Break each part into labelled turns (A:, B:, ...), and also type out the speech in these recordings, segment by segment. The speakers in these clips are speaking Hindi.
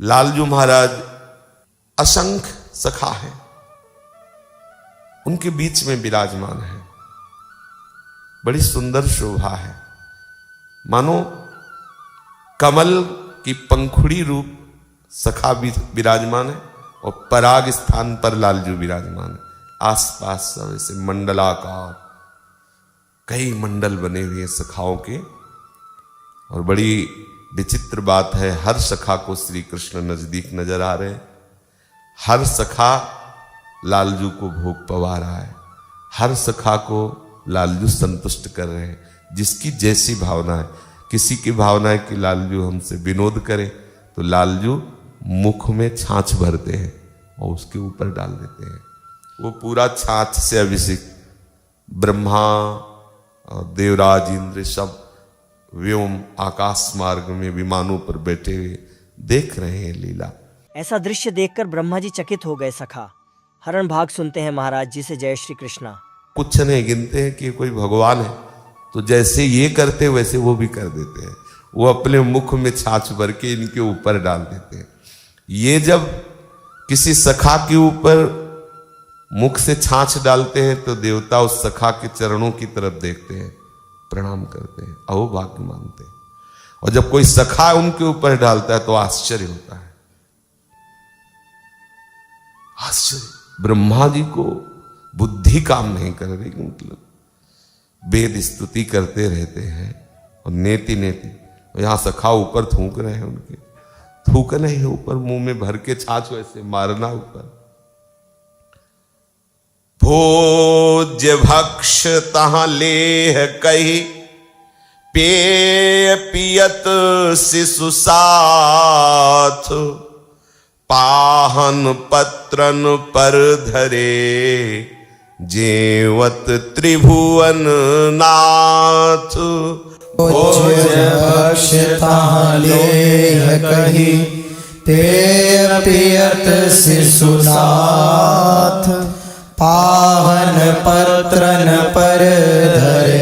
A: लालजू महाराज असंख्य सखा है, उनके बीच में विराजमान है। बड़ी सुंदर शोभा है, मानो कमल की पंखुड़ी रूप सखा भी विराजमान है और पराग स्थान पर लालजू विराजमान है। आसपास सब ऐसे मंडलाकार कई मंडल बने हुए सखाओं के। और बड़ी विचित्र बात है, हर सखा को श्री कृष्ण नजदीक नजर आ रहे हैं। हर सखा लालजू को भोग पवा रहा है, हर सखा को लालजू संतुष्ट कर रहे हैं। जिसकी जैसी भावना है, किसी की भावना है कि लालजू हमसे विनोद करे तो लालजू मुख में छाछ भरते हैं और उसके ऊपर डाल देते हैं। वो पूरा छाछ से अभिषेक, ब्रह्मा और देवराज इंद्र सब व्योम आकाश मार्ग में विमानों पर बैठे हुए देख रहे हैं लीला।
B: ऐसा दृश्य देखकर ब्रह्मा जी चकित हो गए। सखा हरण भाग सुनते हैं महाराज जी से, जय श्री कृष्णा।
A: कुछ नहीं गिनते हैं कि कोई भगवान है, तो जैसे ये करते वैसे वो भी कर देते हैं। वो अपने मुख में छाछ भर के इनके ऊपर डाल देते हैं। ये जब किसी सखा के ऊपर मुख से छाछ डालते हैं तो देवता उस सखा के चरणों की तरफ देखते हैं, प्रणाम करते हैं, अहोभाग्य मानते हैं। और जब कोई सखा उनके ऊपर डालता है तो आश्चर्य होता है। आश्चर्य, ब्रह्मा जी को बुद्धि काम नहीं कर रही, मतलब वेद स्तुति करते रहते हैं और नेति नेति यहां सखा ऊपर थूक रहे हैं, उनके थूकना ही ऊपर, मुंह में भर के छाछ वैसे मारना ऊपर। भोज्य भक्ष तहां लेह कही, पेय पियत शिशु साथ, पाहन पत्रन पर धरे, जेवत त्रिभुवन नाथ।
C: भोज्य भक्ष तहां लेह कही, पेय पियत शिशु साथ, पावन पत्रन पर धरे,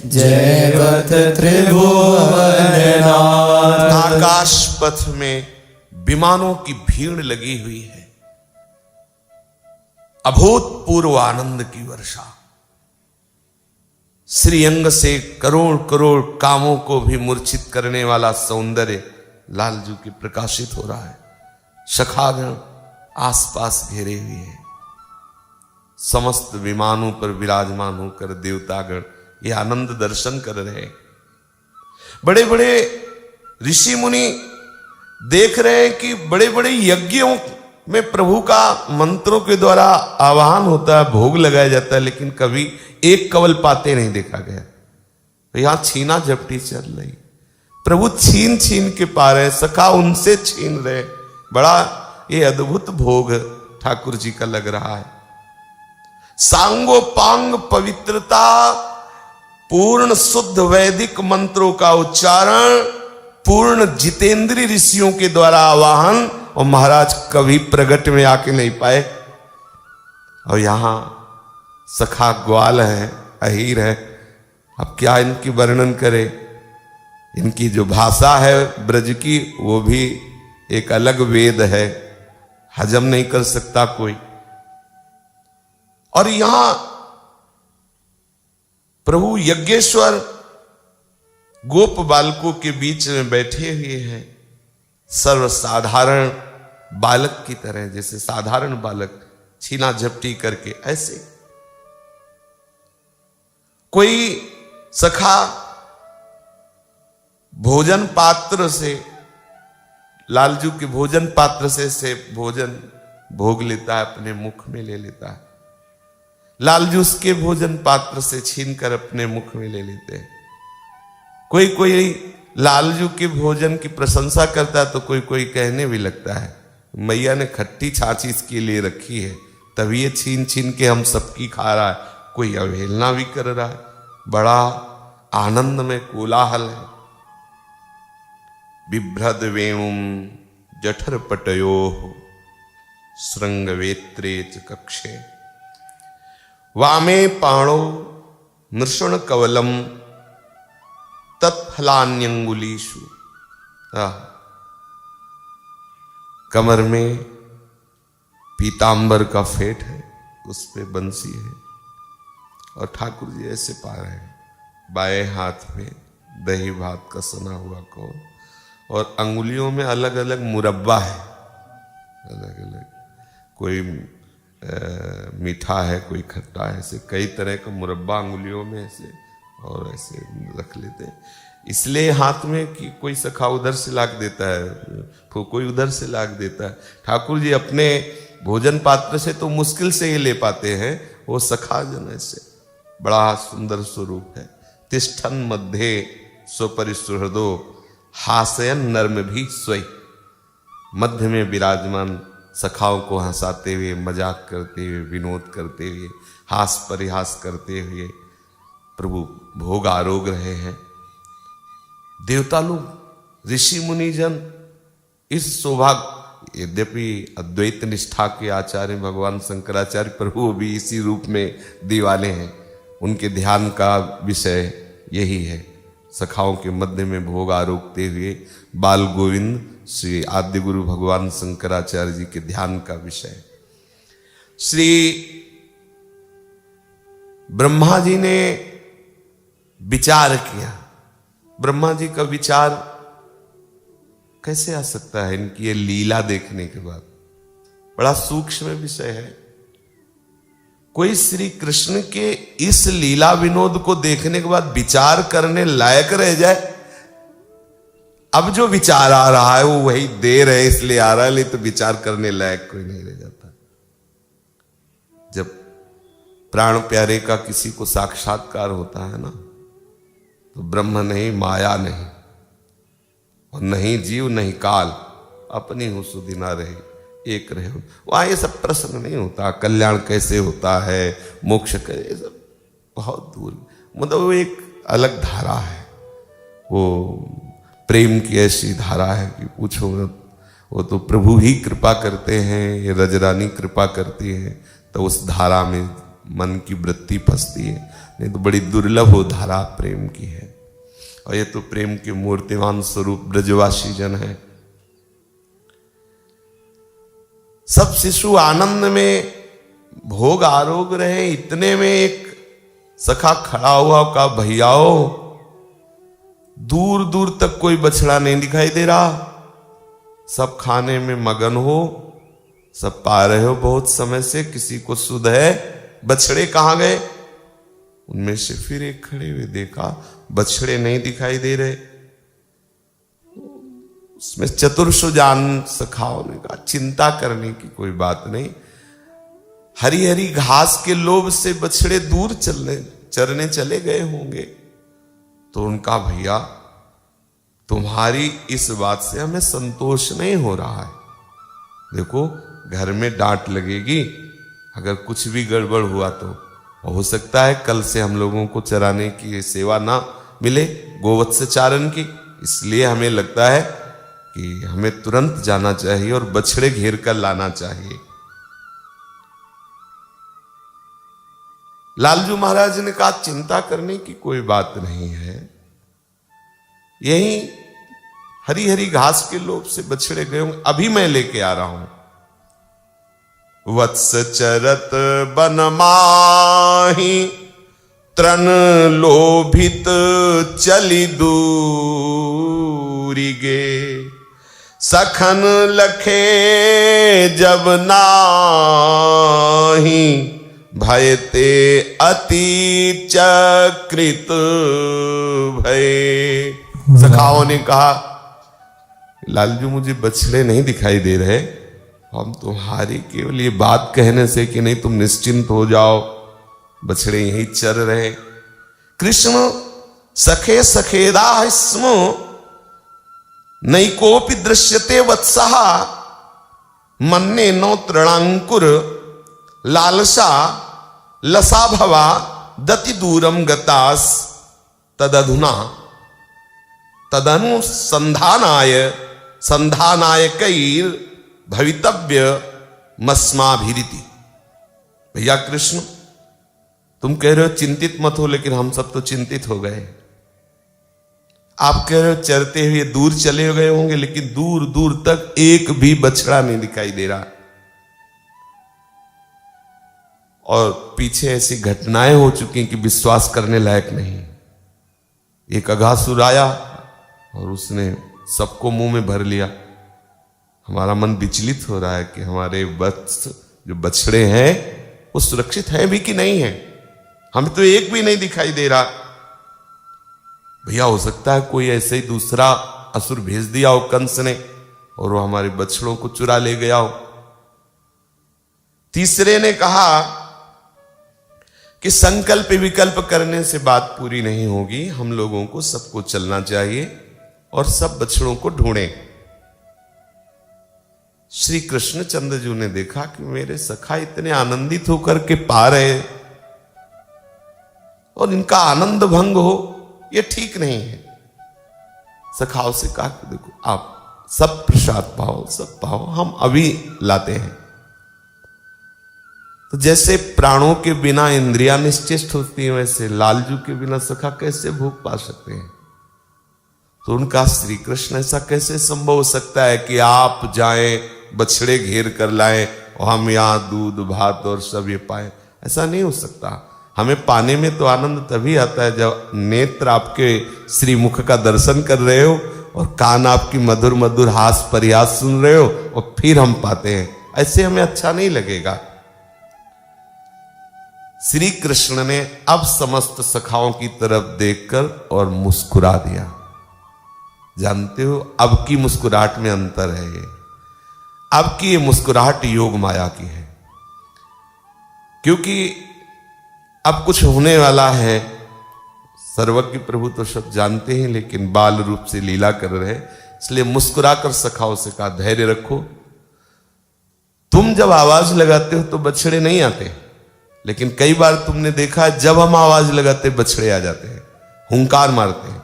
C: जयवत त्रिभुवन नाथ।
A: आकाश पथ में विमानों की भीड़ लगी हुई है, अभूतपूर्व आनंद की वर्षा। श्रीअंग से करोड़ करोड़ कामों को भी मूर्छित करने वाला सौंदर्य लालजू की प्रकाशित हो रहा है। सखागण आसपास घेरे हुए हैं, समस्त विमानों पर विराजमान होकर देवतागण ये आनंद दर्शन कर रहे हैं। बड़े बड़े ऋषि मुनि देख रहे हैं कि बड़े बड़े यज्ञों में प्रभु का मंत्रों के द्वारा आवाहन होता है, भोग लगाया जाता है, लेकिन कभी एक कवल पाते नहीं देखा गया। तो यहां छीना झपटी चल रही, प्रभु छीन छीन के पा रहे, सखा उनसे छीन रहे। बड़ा ये अद्भुत भोग ठाकुर जी का लग रहा है। सांगोपांग पवित्रता, पूर्ण शुद्ध वैदिक मंत्रों का उच्चारण, पूर्ण जितेंद्रीय ऋषियों के द्वारा आवाहन, और महाराज कभी प्रगट में आके नहीं पाए। और यहां सखा ग्वाल है, अहीर है। अब क्या इनकी वर्णन करे, इनकी जो भाषा है ब्रज की वो भी एक अलग वेद है, हजम नहीं कर सकता कोई। और यहां प्रभु यज्ञेश्वर गोप बालकों के बीच में बैठे हुए हैं, सर्वसाधारण बालक की तरह, जैसे साधारण बालक छीना झपटी करके। ऐसे कोई सखा भोजन पात्र से, लालजू के भोजन पात्र से भोजन भोग लेता है, अपने मुख में ले लेता है। लालजू उसके भोजन पात्र से छीनकर अपने मुख में ले लेते हैं। कोई कोई लालजू के भोजन की प्रशंसा करता है तो कोई कोई कहने भी लगता है, मैया ने खट्टी छाछ इसके लिए रखी है, तभी ये छीन छीन के हम सबकी खा रहा है। कोई अवहेलना भी कर रहा है। बड़ा आनंद में कोलाहल है। बिभ्रद वेणुम जठर पटयो श्रृंग वेत्रे च कक्षे, वामे पाणो नृषण कवलम तत्फलान्यंगुलीषु। कमर में पीतांबर का फेट है, उस पे बंसी है, और ठाकुर जी ऐसे पा रहे हैं, बाएं हाथ में दही भात का सना हुआ कौर, और अंगुलियों में अलग अलग मुरब्बा है, अलग अलग, कोई मीठा है, कोई खट्टा है, ऐसे कई तरह का मुरब्बा अंगुलियों में ऐसे और ऐसे रख लेते हैं। इसलिए हाथ में कि कोई सखा उधर से लाग देता है, कोई उधर से लाग देता है। ठाकुर जी अपने भोजन पात्र से तो मुश्किल से ही ले पाते हैं, वो सखा जन से बड़ा सुंदर स्वरूप है। तिष्ठन मध्य स्वपरिसुहृदो हासयन नर्म भी स्वय, मध्य में विराजमान सखाओं को हंसाते हुए, मजाक करते हुए, विनोद करते हुए, हास परिहास करते हुए प्रभु भोग आरोग रहे हैं। देवता लोग, ऋषि मुनि जन इस सौभाग्य, यद्यपि अद्वैत निष्ठा के आचार्य भगवान शंकराचार्य प्रभु भी इसी रूप में दीवाने हैं, उनके ध्यान का विषय यही है। सखाओं के मध्य में भोग आरोगते हुए बाल गोविंद श्री आद्य गुरु भगवान शंकराचार्य जी के ध्यान का विषय। श्री ब्रह्मा जी ने विचार किया। ब्रह्मा जी का विचार कैसे आ सकता है इनकी ये लीला देखने के बाद? बड़ा सूक्ष्म विषय है। कोई श्री कृष्ण के इस लीला विनोद को देखने के बाद विचार करने लायक रह जाए। अब जो विचार आ रहा है वो वही देर है इसलिए आ रहा है, नहीं तो विचार करने लायक कोई नहीं रह जाता। जब प्राण प्यारे का किसी को साक्षात्कार होता है ना, तो ब्रह्म नहीं, माया नहीं, और नहीं जीव नहीं काल, अपनी हो सुदिना रहे, एक रहे। वहां ये सब प्रश्न नहीं होता, कल्याण कैसे होता है, मोक्ष कैसे, सब बहुत दूर। मतलब वो एक अलग धारा है, वो प्रेम की ऐसी धारा है कि पूछो मत। वो तो प्रभु ही कृपा करते हैं, ये रजरानी कृपा करती है, तो उस धारा में मन की वृत्ति फंसती है। नहीं तो बड़ी दुर्लभ वो धारा प्रेम की है। और ये तो प्रेम के मूर्तिमान स्वरूप ब्रजवासी जन है। सब शिशु आनंद में भोग आरोग रहे, इतने में एक सखा खड़ा हुआ का भैयाओ, दूर दूर तक कोई बछड़ा नहीं दिखाई दे रहा, सब खाने में मगन हो, सब पा रहे हो बहुत समय से, किसी को सुध है, बछड़े कहां गए? उनमें से फिर एक खड़े हुए देखा, बछड़े नहीं दिखाई दे रहे। उसमें चतुर्सुजान सखाओं ने कहा चिंता करने की कोई बात नहीं, हरी हरी घास के लोभ से बछड़े दूर चरने चले गए होंगे। तो उनका भैया तुम्हारी इस बात से हमें संतोष नहीं हो रहा है। देखो घर में डांट लगेगी अगर कुछ भी गड़बड़ हुआ तो, हो सकता है कल से हम लोगों को चराने की सेवा ना मिले, गोवत्स चारण की। इसलिए हमें लगता है कि हमें तुरंत जाना चाहिए और बछड़े घेर कर लाना चाहिए। लालजू महाराज ने कहा चिंता करने की कोई बात नहीं है, यही हरी हरी घास के लोभ से बछड़े गए होंगे, अभी मैं लेके आ रहा हूं। वत्स चरत बन माही त्रन लोभित चली दूरी गे, सखन लखे जब नाही भयते अति चक्रित भय। सखाओं ने कहा लालजू मुझे बछड़े नहीं दिखाई दे रहे, हम तुम्हारी केवल ये बात कहने से कि नहीं तुम निश्चिंत हो जाओ, बछड़े यहीं चर रहे। कृष्ण सखे सखेदा स्म नैकोपि दृश्यते वत्सः, मन्ने नो तृणांकुर लालसा लसा भवा दति दूरम गतास तदधुना तदनुसंधानाय संधानाय कैर भवितव्य मस्माभिरिति। भैया कृष्ण तुम कह रहे हो चिंतित मत हो, लेकिन हम सब तो चिंतित हो गए। आप कह रहे हो चरते हुए दूर चले गए होंगे, लेकिन दूर दूर तक एक भी बछड़ा नहीं दिखाई दे रहा। और पीछे ऐसी घटनाएं हो चुकी कि विश्वास करने लायक नहीं। एक अघासुर आया और उसने सबको मुंह में भर लिया। हमारा मन विचलित हो रहा है कि हमारे वत्स जो बछड़े हैं वो सुरक्षित हैं भी कि नहीं है। हमें तो एक भी नहीं दिखाई दे रहा। भैया हो सकता है कोई ऐसे ही दूसरा असुर भेज दिया हो कंस ने और वो हमारे बछड़ों को चुरा ले गया हो। तीसरे ने कहा कि संकल्प विकल्प करने से बात पूरी नहीं होगी, हम लोगों को सबको चलना चाहिए और सब बछड़ों को ढूंढें। श्री कृष्ण चंद्रजू ने देखा कि मेरे सखा इतने आनंदित होकर के पा रहे और इनका आनंद भंग हो, ये ठीक नहीं है। सखाओं से कहा कि देखो आप सब प्रसाद पाओ, सब पाओ, हम अभी लाते हैं। तो जैसे प्राणों के बिना इंद्रियां निश्चेष्ट होती हैं, वैसे लालजू के बिना सखा कैसे भोग पा सकते हैं। तो उनका श्री कृष्ण ऐसा कैसे संभव हो सकता है कि आप जाएं बछड़े घेर कर लाएं और हम यहां दूध भात और सब ये पाए। ऐसा नहीं हो सकता। हमें पाने में तो आनंद तभी आता है जब नेत्र आपके श्री मुख का दर्शन कर रहे हो और कान आपकी मधुर मधुर हास परिहास सुन रहे हो और फिर हम पाते हैं। ऐसे हमें अच्छा नहीं लगेगा। श्री कृष्ण ने अब समस्त सखाओं की तरफ देखकर और मुस्कुरा दिया। जानते हो अब की मुस्कुराहट में अंतर है। ये अब की ये मुस्कुराहट योग माया की है, क्योंकि अब कुछ होने वाला है। सर्वज्ञ प्रभु तो सब जानते हैं, लेकिन बाल रूप से लीला कर रहे हैं, इसलिए मुस्कुराकर सखाओं से कहा धैर्य रखो। तुम जब आवाज लगाते हो तो बछड़े नहीं आते, लेकिन कई बार तुमने देखा है जब हम आवाज लगाते बछड़े आ जाते हैं, हुंकार मारते हैं।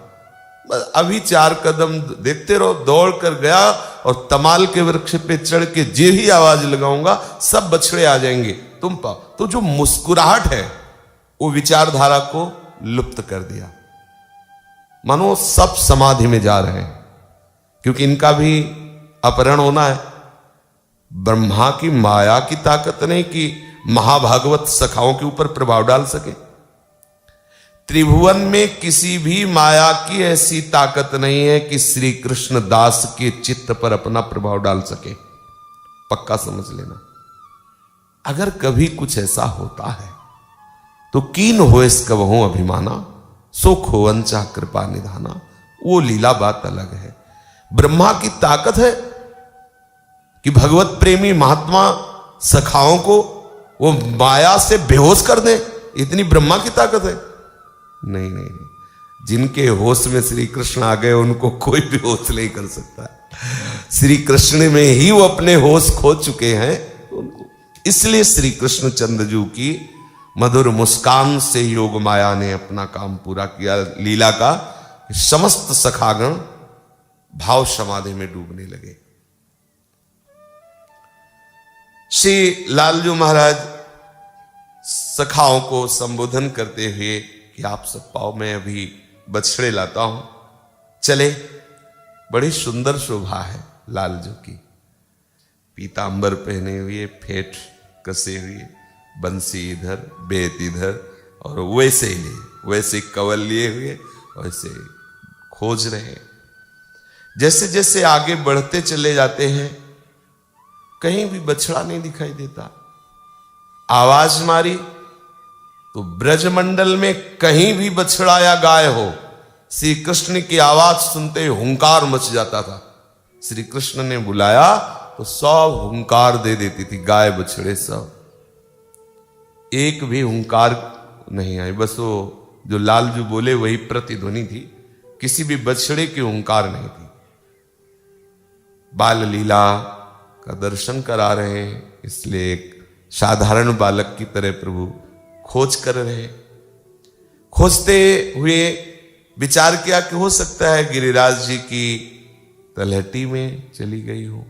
A: बस अभी 4 कदम देखते रहो, दौड़ कर गया और तमाल के वृक्ष पे चढ़ के जे ही आवाज लगाऊंगा सब बछड़े आ जाएंगे, तुम पाओ। तो जो मुस्कुराहट है वो विचारधारा को लुप्त कर दिया। मानो सब समाधि में जा रहे हैं, क्योंकि इनका भी अपहरण होना है। ब्रह्मा की माया की ताकत नहीं कि महाभागवत सखाओं के ऊपर प्रभाव डाल सके। त्रिभुवन में किसी भी माया की ऐसी ताकत नहीं है कि श्री कृष्ण दास के चित्त पर अपना प्रभाव डाल सके। पक्का समझ लेना। अगर कभी कुछ ऐसा होता है तो कीन होएस कबहु अभिमाना, सो खोवंचा कृपा निधाना। वो लीला बात अलग है। ब्रह्मा की ताकत है कि भगवत प्रेमी महात्मा सखाओं को वो माया से बेहोश कर दे, इतनी ब्रह्मा की ताकत है? नहीं नहीं नहीं। जिनके होश में श्री कृष्ण आ गए उनको कोई भी होश नहीं कर सकता। श्री कृष्ण में ही वो अपने होश खो चुके हैं उनको। इसलिए श्री कृष्ण चंद्रजू की मधुर मुस्कान से योग माया ने अपना काम पूरा किया लीला का। समस्त सखागण भाव समाधि में डूबने लगे। श्री लालजू महाराज सखाओं को संबोधन करते हुए कि आप सब पाओ, मैं अभी बछड़े लाता हूं, चले। बड़ी सुंदर शोभा है लालजू की। पीतांबर पहने हुए, फेट कसे हुए, बंसी इधर, बेत इधर, और वैसे कवल लिए हुए वैसे खोज रहे। जैसे जैसे आगे बढ़ते चले जाते हैं कहीं भी बछड़ा नहीं दिखाई देता। आवाज मारी तो ब्रजमंडल में कहीं भी बछड़ा या गाय हो, श्री कृष्ण की आवाज सुनते हुंकार मच जाता था। श्री कृष्ण ने बुलाया तो सब हुंकार दे देती थी, गाय बछड़े सब। एक भी हुंकार नहीं आई, बस वो जो लालजू बोले वही प्रतिध्वनि थी, किसी भी बछड़े की हुंकार नहीं थी। बाल लीला का दर्शन करा रहे हैं, इसलिए एक साधारण बालक की तरह प्रभु खोज कर रहे। खोजते हुए विचार किया कि हो सकता है गिरिराज जी की तलहटी में चली गई हो।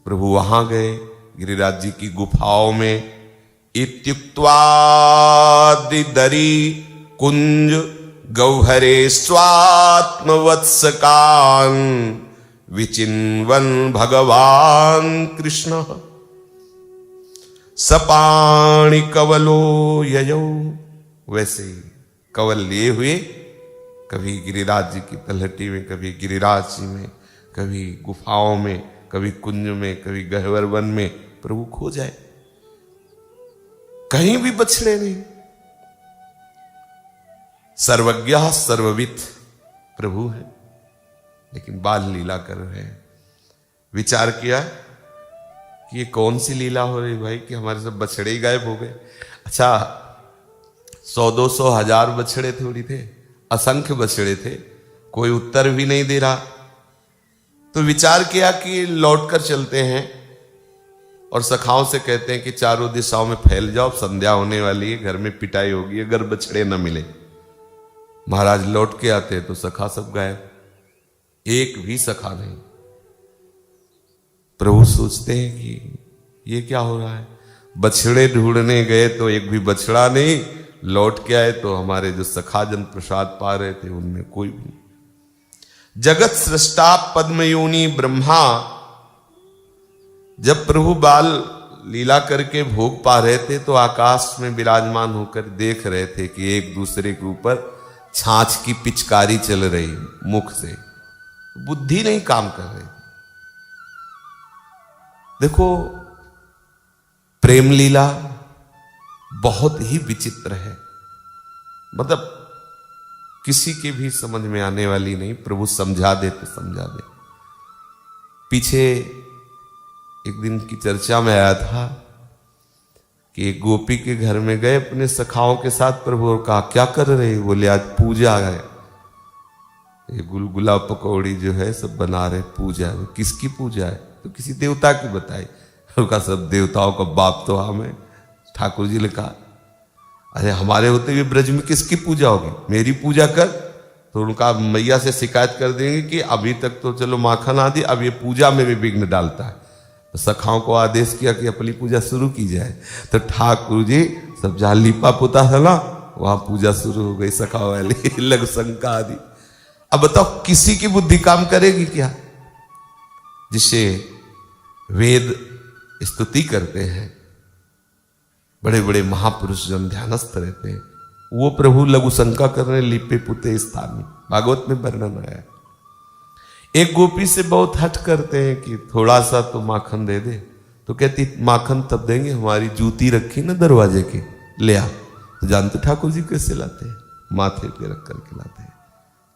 A: प्रभु वहां गए गिरिराज जी की गुफाओं में। इत्युक्त्वा दरी कुंज गौहरे स्वात्मवत्सकान विचिन्वन भगवान कृष्ण सपाणि कवलो ययौ। वैसे ही कवल लिए हुए कभी गिरिराज जी की तलहटी में, कभी गिरिराज जी में, कभी गुफाओं में, कभी कुंज में, कभी गहवर वन में प्रभु खो जाए, कहीं भी बछड़े नहीं। सर्वज्ञ सर्वविद प्रभु है, लेकिन बाल लीला कर रहे हैं। विचार किया कि ये कौन सी लीला हो रही भाई कि हमारे सब बछड़े ही गायब हो गए। अच्छा 100-200 1000 बछड़े थोड़ी थे, असंख्य बछड़े थे, कोई उत्तर भी नहीं दे रहा। तो विचार किया कि लौट कर चलते हैं और सखाओं से कहते हैं कि चारों दिशाओं में फैल जाओ, संध्या होने वाली है, घर में पिटाई होगी अगर बछड़े न मिले। महाराज लौट के आते तो सखा सब गायब, एक भी सखा नहीं। प्रभु सोचते हैं कि ये क्या हो रहा है, बछड़े ढूंढने गए तो एक भी बछड़ा नहीं, लौट के आए तो हमारे जो सखा जन प्रसाद पा रहे थे उनमें कोई भी नहीं। जगत सृष्टा पद्मयोनि ब्रह्मा, जब प्रभु बाल लीला करके भोग पा रहे थे तो आकाश में विराजमान होकर देख रहे थे कि एक दूसरे के ऊपर छाछ की पिचकारी चल रही मुख से, बुद्धि नहीं काम कर रही। देखो प्रेम लीला बहुत ही विचित्र है, मतलब किसी के भी समझ में आने वाली नहीं। प्रभु समझा दे तो समझा दे। पीछे एक दिन की चर्चा में आया था कि एक गोपी के घर में गए अपने सखाओं के साथ, प्रभु और कहा क्या कर रहे? बोले आज पूजा है, ये गुलगुला पकौड़ी जो है सब बना रहे, पूजा। किसकी पूजा है? तो किसी देवता की बताई। उनका सब देवताओं का बाप तो हम है। ठाकुर जी ने कहा अरे हमारे होते हुए ब्रज में किसकी पूजा होगी, मेरी पूजा कर। तो उनका मैया से शिकायत कर देंगे कि अभी तक तो चलो माखन आदि, अब ये पूजा में भी विघ्न डालता है। तो सखाओं को आदेश किया कि अपनी पूजा शुरू की जाए। तो ठाकुर जी सब जहां लीपा पुता है ना, वहां पूजा शुरू हो गई सखाओं वाली लघु शंका आदि। अब बताओ किसी की बुद्धि काम करेगी क्या? जिसे वेद स्तुति करते हैं, बड़े बड़े महापुरुष जन ध्यानस्थ रहते हैं, वो प्रभु लघु शंका कर रहे लिपे पुते स्थान में। भागवत में वर्णन आया। एक गोपी से बहुत हट करते हैं कि थोड़ा सा तो माखन दे दे। तो कहती माखन तब देंगे, हमारी जूती रखी ना दरवाजे की, ले आ। तो जानते ठाकुर जी कैसे लाते हैं? माथे पे रख करके लाते हैं,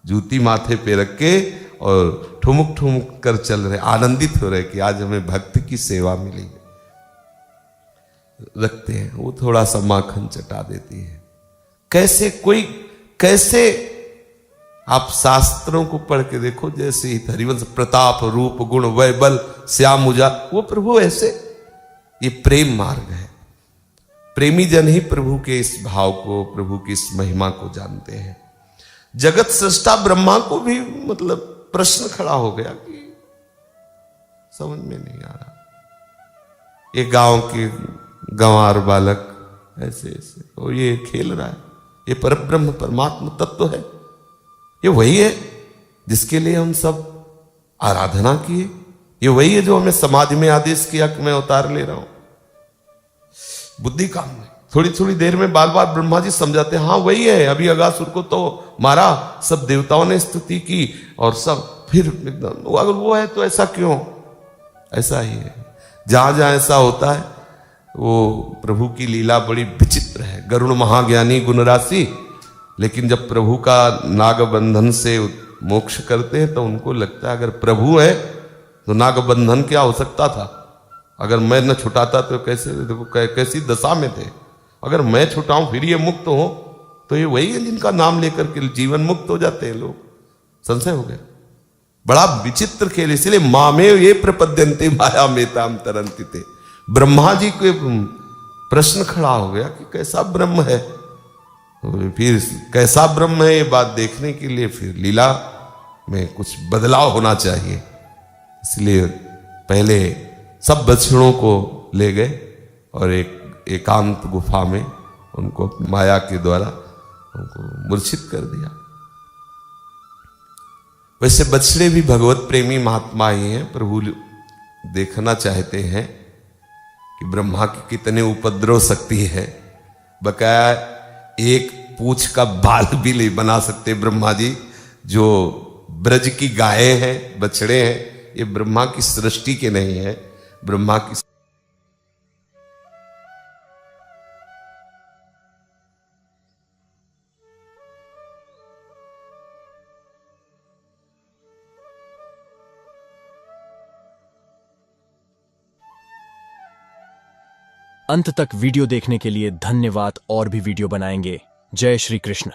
A: जूती माथे पे रख के और ठुमुक ठुमुक कर चल रहे, आनंदित हो रहे कि आज हमें भक्त की सेवा मिली। रखते हैं, वो थोड़ा सा माखन चटा देती है। कैसे आप शास्त्रों को पढ़ के देखो, जैसे ही हरिवंश प्रताप रूप गुण वै बल श्याम उजा, वो प्रभु ऐसे। ये प्रेम मार्ग है। प्रेमी जन ही प्रभु के इस भाव को, प्रभु की इस महिमा को जानते हैं। जगत सृष्टा ब्रह्मा को भी मतलब प्रश्न खड़ा हो गया कि समझ में नहीं आ रहा, ये गांव के गंवार बालक ऐसे ऐसे और ये खेल रहा है, ये परब्रह्म परमात्मा तत्व है, ये वही है जिसके लिए हम सब आराधना किए, ये वही है जो हमें समाधि में आदेश किया कि मैं अवतार ले रहा हूं। बुद्धि काम नहीं। थोड़ी थोड़ी देर में बार बार ब्रह्मा जी समझाते हैं, हाँ वही है, अभी अगासुर को तो मारा, सब देवताओं ने स्तुति की और सब, फिर एकदम अगर वो है तो ऐसा क्यों? ऐसा ही है, जहां जहां ऐसा होता है वो प्रभु की लीला बड़ी विचित्र है। गरुड़ महाज्ञानी गुण राशि, लेकिन जब प्रभु का नागबंधन से मोक्ष करते हैं तो उनको लगता है अगर प्रभु है तो नागबंधन क्या हो सकता था? अगर मैं न छुटाता तो कैसे, देखो कैसी दशा में थे। अगर मैं छुटाऊं फिर ये मुक्त हो, तो ये वही है जिनका नाम लेकर के जीवन मुक्त हो जाते हैं लोग। संशय हो गया। बड़ा विचित्र खेल। इसलिए मामे ये प्रपद्यन्ते माया मेताम तरंति ते। ब्रह्मा जी को प्रश्न खड़ा हो गया कि कैसा ब्रह्म है। फिर कैसा ब्रह्म है ये बात देखने के लिए फिर लीला में कुछ बदलाव होना चाहिए। इसलिए पहले सब बछड़ों को ले गए और एक एकांत गुफा में उनको माया के द्वारा उनको मूर्छित कर दिया। वैसे बछड़े भी भगवत प्रेमी महात्मा ही हैं। प्रभु देखना चाहते हैं कि ब्रह्मा की कितने उपद्रव शक्ति है। बकाया एक पूंछ का बाल भी नहीं बना सकते ब्रह्मा जी। जो ब्रज की गायें हैं, बछड़े हैं, ये ब्रह्मा की सृष्टि के नहीं है, ब्रह्मा की।
D: अंत तक वीडियो देखने के लिए धन्यवाद। और भी वीडियो बनाएंगे। जय श्री कृष्ण।